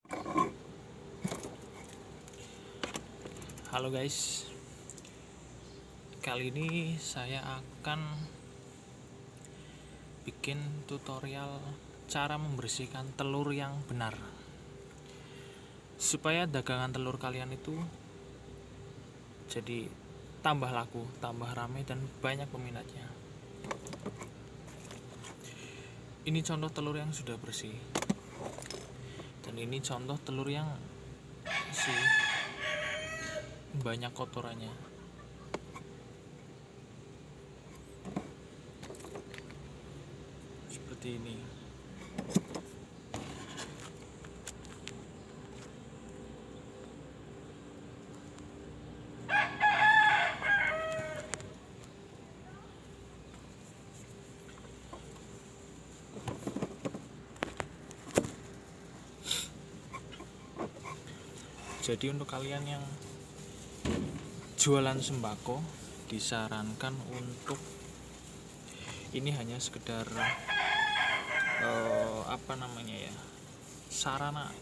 Halo guys, kali ini saya akan bikin tutorial cara membersihkan telur yang benar supaya dagangan telur kalian itu jadi tambah laku, tambah ramai dan banyak peminatnya. Ini contoh telur yang sudah bersih, dan ini contoh telur yang masih banyak kotorannya. Seperti ini. Jadi untuk kalian yang jualan sembako, disarankan untuk ini hanya sekedar sarana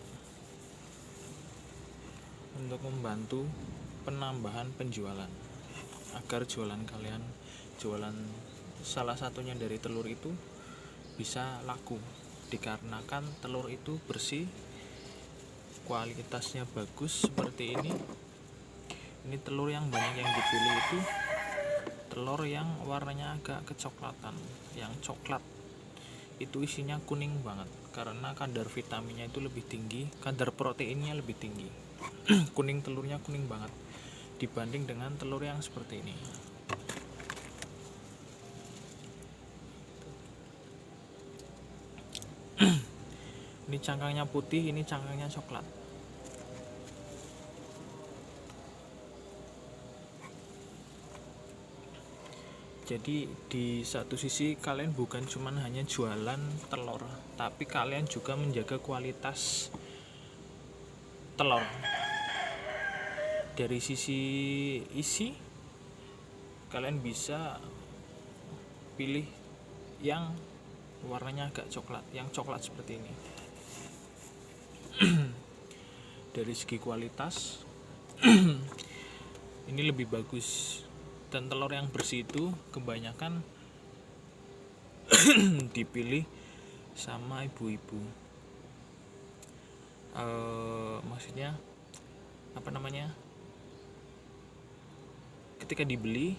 untuk membantu penambahan penjualan, agar jualan kalian, jualan salah satunya dari telur itu bisa laku, dikarenakan telur itu bersih, kualitasnya bagus. Seperti ini telur yang banyak yang dipilih itu telur yang warnanya agak kecoklatan. Yang coklat itu isinya kuning banget, karena kadar vitaminnya itu lebih tinggi, kadar proteinnya lebih tinggi. Kuning telurnya kuning banget dibanding dengan telur yang seperti ini. Ini cangkangnya putih, ini cangkangnya coklat. Jadi di satu sisi kalian bukan cuman hanya jualan telur, tapi kalian juga menjaga kualitas telur. Dari sisi isi, kalian bisa pilih yang warnanya agak coklat, yang coklat seperti ini. Dari segi kualitas ini lebih bagus, dan telur yang bersih itu kebanyakan dipilih sama ibu-ibu. Maksudnya ketika dibeli,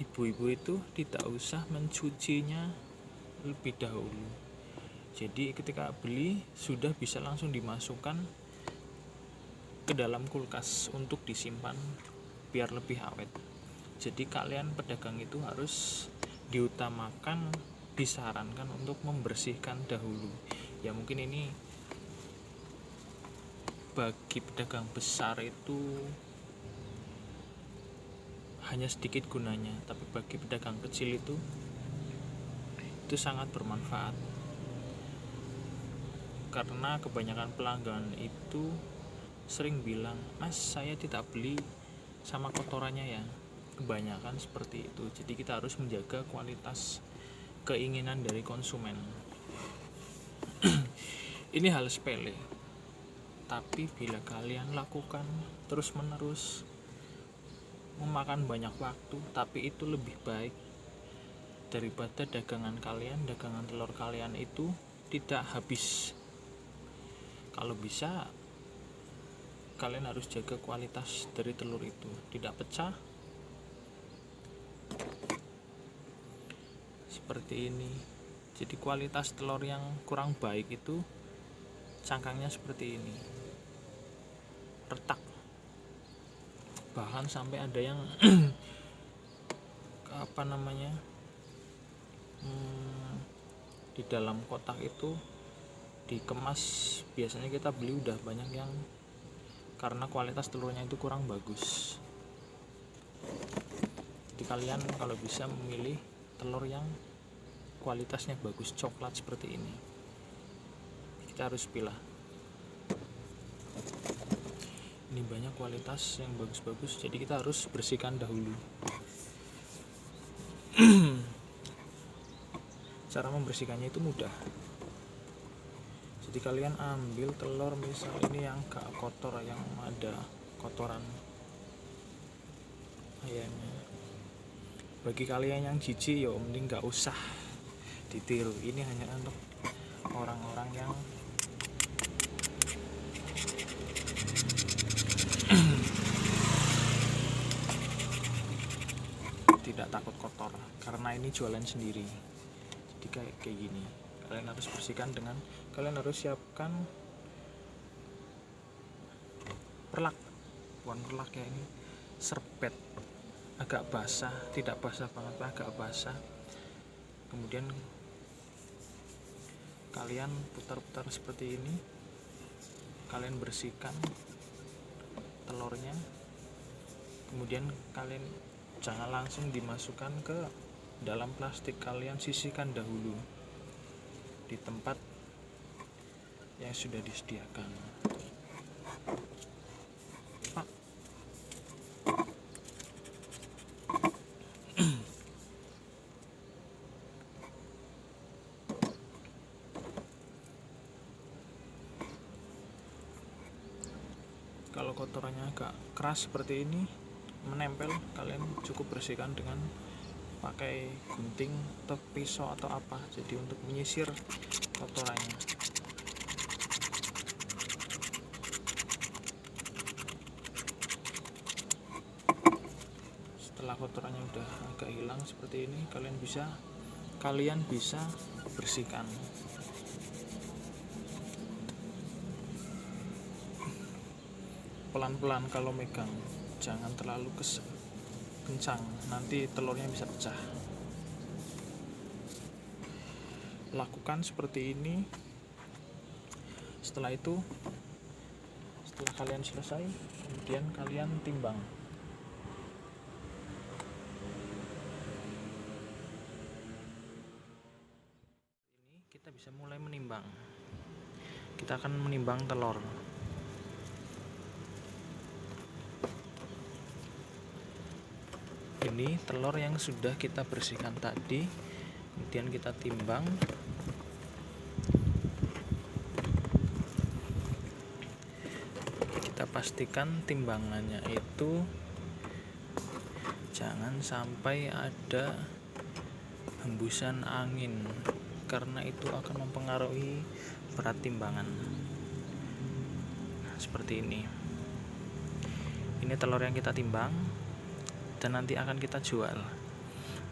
ibu-ibu itu tidak usah mencucinya lebih dahulu. Jadi ketika beli sudah bisa langsung dimasukkan ke dalam kulkas untuk disimpan biar lebih awet. Jadi kalian pedagang itu harus diutamakan, disarankan untuk membersihkan dahulu. Ya mungkin ini bagi pedagang besar itu hanya sedikit gunanya, tapi bagi pedagang kecil itu sangat bermanfaat, karena kebanyakan pelanggan itu sering bilang, "Mas, saya tidak beli sama kotorannya ya." Kebanyakan seperti itu. Jadi kita harus menjaga kualitas keinginan dari konsumen. Ini hal sepele, tapi bila kalian lakukan terus menerus, memakan banyak waktu, tapi itu lebih baik daripada dagangan telur kalian itu tidak habis. Kalau bisa, kalian harus jaga kualitas dari telur itu, tidak pecah seperti ini. Jadi kualitas telur yang kurang baik itu cangkangnya seperti ini, retak, bahkan sampai ada yang di dalam kotak itu dikemas. Biasanya kita beli udah banyak yang, karena kualitas telurnya itu kurang bagus. Jadi kalian kalau bisa memilih telur yang kualitasnya bagus, coklat seperti ini, kita harus pilih. Ini banyak kualitas yang bagus-bagus, jadi kita harus bersihkan dahulu. Cara membersihkannya itu mudah. Jadi kalian ambil telur misal ini yang gak kotor, yang ada kotoran ayamnya. Bagi kalian yang jijik ya mending gak usah ditiru. Ini hanya untuk orang-orang yang tidak takut kotor, karena ini jualan sendiri. Jadi kayak gini, kalian harus bersihkan dengan, kalian harus siapkan perlak, bukan perlak ya, ini serbet agak basah, tidak basah banget, agak basah. Kemudian kalian putar-putar seperti ini, kalian bersihkan telurnya. Kemudian kalian jangan langsung dimasukkan ke dalam plastik, kalian sisihkan dahulu di tempat yang sudah disediakan. Kalau kotorannya agak keras seperti ini, menempel, kalian cukup bersihkan dengan pakai gunting atau pisau atau apa, jadi untuk menyisir kotorannya. Setelah kotorannya udah agak hilang seperti ini, kalian bisa bersihkan. Pelan-pelan kalau megang, jangan terlalu kencang, nanti telurnya bisa pecah. Lakukan seperti ini. Setelah itu, setelah kalian selesai, kemudian kalian timbang. Ini kita bisa mulai menimbang. Kita akan menimbang telur. Ini telur yang sudah kita bersihkan tadi, kemudian kita timbang. Kita pastikan timbangannya itu jangan sampai ada hembusan angin, karena itu akan mempengaruhi berat timbangan. Seperti ini. Ini telur yang kita timbang dan nanti akan kita jual.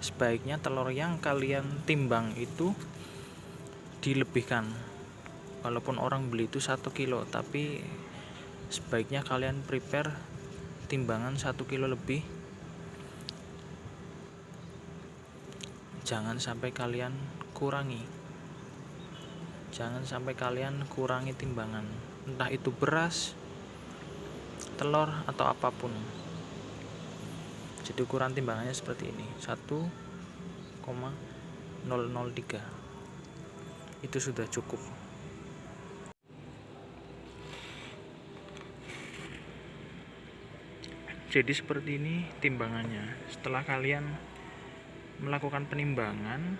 Sebaiknya telur yang kalian timbang itu dilebihkan. Walaupun orang beli itu 1 kilo, tapi sebaiknya kalian prepare timbangan 1 kilo lebih. Jangan sampai kalian kurangi. Jangan sampai kalian kurangi timbangan, entah itu beras, telur atau apapun. Jadi ukuran timbangannya seperti ini, 1,003. Itu sudah cukup. Jadi seperti ini timbangannya. Setelah kalian melakukan penimbangan,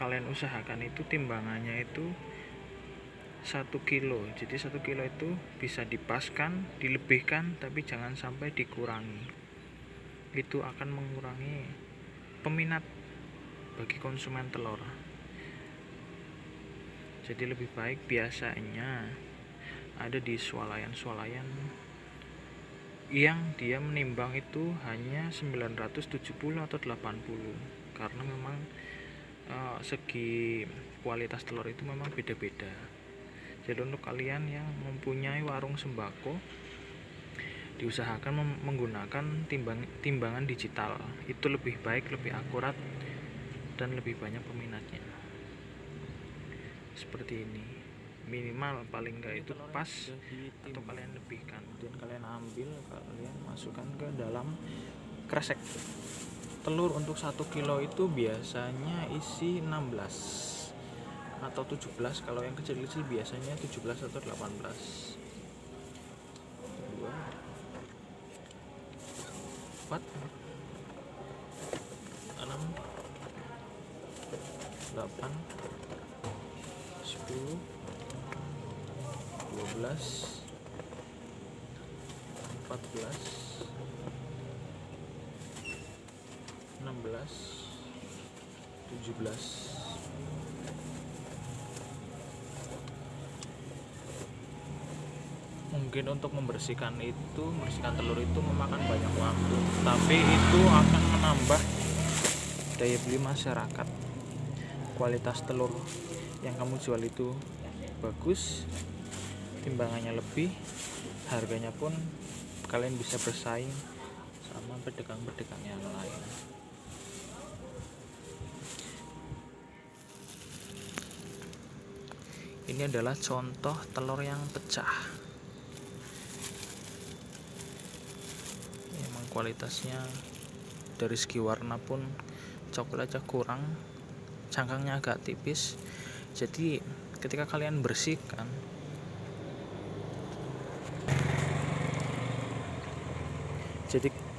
kalian usahakan itu timbangannya itu 1 kilo. Jadi 1 kilo itu bisa dipaskan, dilebihkan, tapi jangan sampai dikurangi. Itu akan mengurangi peminat bagi konsumen telur. Jadi lebih baik biasanya ada di swalayan-swalayan yang dia menimbang itu hanya 970 atau 80, karena memang segi kualitas telur itu memang beda-beda. Jadi untuk kalian yang mempunyai warung sembako, diusahakan menggunakan timbangan digital. Itu lebih baik, lebih akurat, dan lebih banyak peminatnya. Seperti ini. Minimal paling enggak itu pas, atau kalian lebihkan. Dan kalian ambil, kalian masukkan ke dalam kresek. Telur untuk 1 kilo itu biasanya isi 16 atau 17, kalau yang kecil-kecil biasanya 17 atau 18. 2 4 6 8 10, 12, 14, 16, 17. Mungkin untuk membersihkan telur itu memakan banyak waktu, tapi itu akan menambah daya beli masyarakat. Kualitas telur yang kamu jual itu bagus, timbangannya lebih, harganya pun kalian bisa bersaing sama pedagang-pedagang yang lain. Ini adalah contoh telur yang pecah. Emang kualitasnya dari segi warna pun coklatnya kurang, cangkangnya agak tipis. Jadi ketika kalian bersihkan,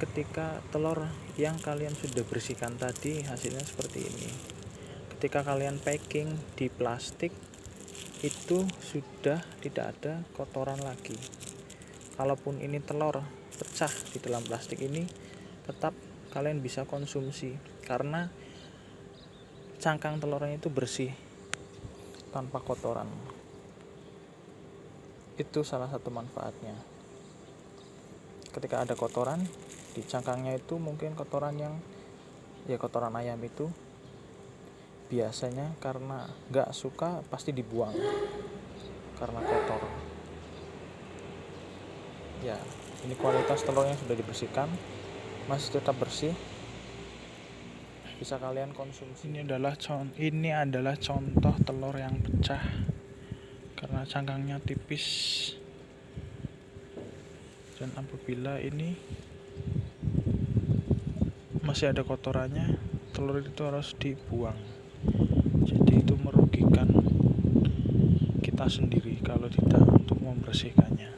ketika telur yang kalian sudah bersihkan tadi hasilnya seperti ini. Ketika kalian packing di plastik, itu sudah tidak ada kotoran lagi. Kalaupun ini telur pecah di dalam plastik ini, tetap kalian bisa konsumsi karena cangkang telurnya itu bersih tanpa kotoran. Itu salah satu manfaatnya. Ketika ada kotoran di cangkangnya itu, mungkin kotoran ayam itu biasanya karena gak suka pasti dibuang karena kotor. Ya, ini kualitas telurnya sudah dibersihkan, masih tetap bersih, bisa kalian konsumsi. Ini adalah contoh telur yang pecah karena cangkangnya tipis, dan apabila ini masih ada kotorannya, telur itu harus dibuang. Jadi itu merugikan kita sendiri kalau tidak untuk membersihkannya.